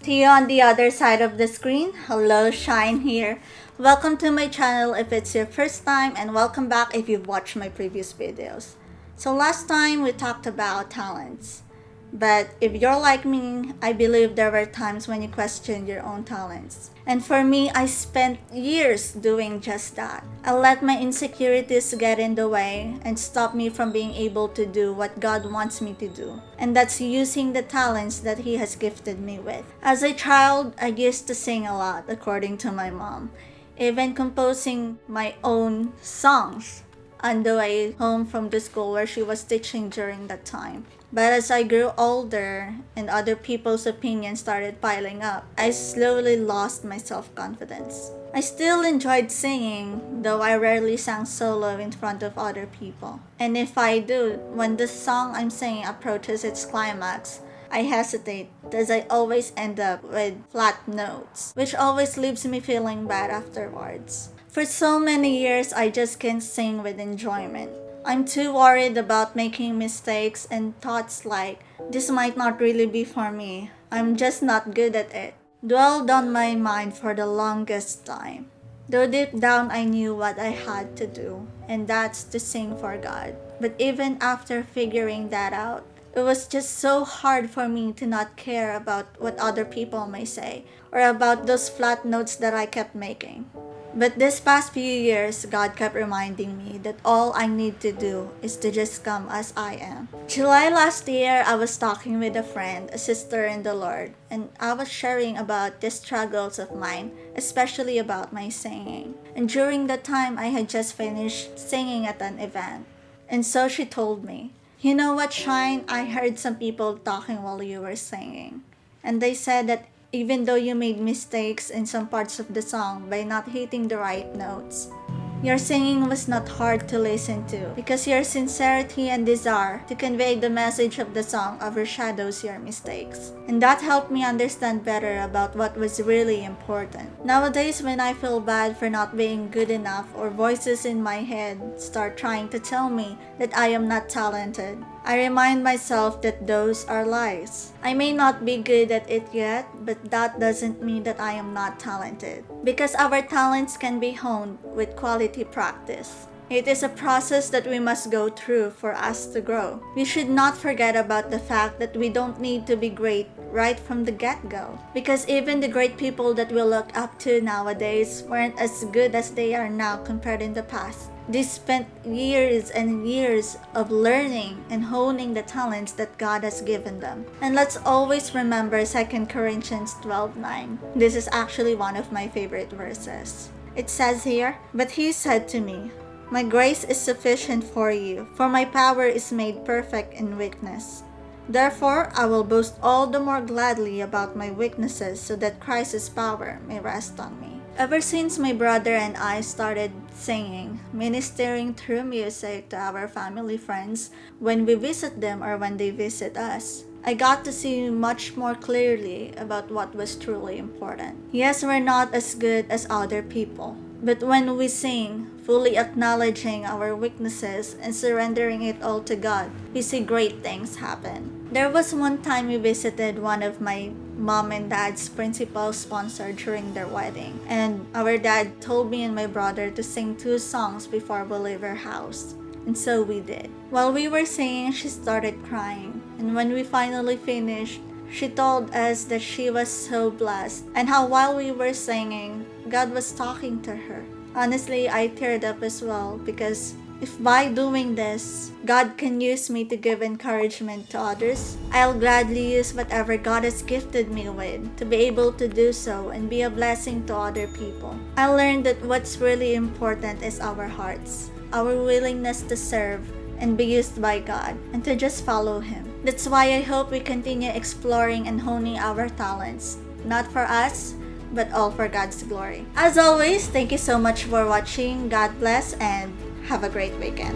To you on the other side of the screen, hello, Shine here. Welcome to my channel if it's your first time, and welcome back if you've watched my previous videos. So last time we talked about talents. But if you're like me, I believe there were times when you questioned your own talents. And for me, I spent years doing just that. I let my insecurities get in the way and stop me from being able to do what God wants me to do. And that's using the talents that He has gifted me with. As a child, I used to sing a lot, according to my mom, even composing my own songs on the way home from the school where she was teaching during that time. But as I grew older and other people's opinions started piling up, I slowly lost my self-confidence. I still enjoyed singing, though I rarely sang solo in front of other people. And if I do, when the song I'm singing approaches its climax, I hesitate as I always end up with flat notes, which always leaves me feeling bad afterwards. For so many years, I just can't sing with enjoyment. I'm too worried about making mistakes and thoughts like, this might not really be for me. I'm just not good at it dwelled on my mind for the longest time. Though deep down I knew what I had to do, and that's to sing for God. But even after figuring that out, it was just so hard for me to not care about what other people may say or about those flat notes that I kept making. But this past few years, God kept reminding me that all I need to do is to just come as I am. July last year, I was talking with a friend, a sister in the Lord, and I was sharing about the struggles of mine, especially about my singing. And during that time, I had just finished singing at an event. And so she told me, "You know what, Shine? I heard some people talking while you were singing. And they said that even though you made mistakes in some parts of the song by not hitting the right notes, your singing was not hard to listen to because your sincerity and desire to convey the message of the song overshadows your mistakes." And that helped me understand better about what was really important. Nowadays, when I feel bad for not being good enough or voices in my head start trying to tell me that I am not talented, I remind myself that those are lies. I may not be good at it yet, but that doesn't mean that I am not talented. Because our talents can be honed with quality practice. It is a process that we must go through for us to grow. We should not forget about the fact that we don't need to be great right from the get-go. Because even the great people that we look up to nowadays weren't as good as they are now compared in the past. They spent years and years of learning and honing the talents that God has given them. And let's always remember 2 Corinthians 12:9. This is actually one of my favorite verses. It says here, "But He said to me, my grace is sufficient for you, for my power is made perfect in weakness. Therefore, I will boast all the more gladly about my weaknesses so that Christ's power may rest on me." Ever since my brother and I started singing, ministering through music to our family friends when we visit them or when they visit us, I got to see much more clearly about what was truly important. Yes, we're not as good as other people, but when we sing, fully acknowledging our weaknesses and surrendering it all to God, we see great things happen. There was one time we visited one of my mom and dad's principal sponsor during their wedding, and our dad told me and my brother to sing 2 songs before we leave our house. And so we did. While we were singing, she started crying, and when we finally finished, she told us that she was so blessed and how while we were singing, God was talking to her. Honestly, I teared up as well because if by doing this, God can use me to give encouragement to others, I'll gladly use whatever God has gifted me with to be able to do so and be a blessing to other people. I learned that what's really important is our hearts, our willingness to serve and be used by God and to just follow Him. That's why I hope we continue exploring and honing our talents, not for us, but all for God's glory. As always, thank you so much for watching. God bless and have a great weekend.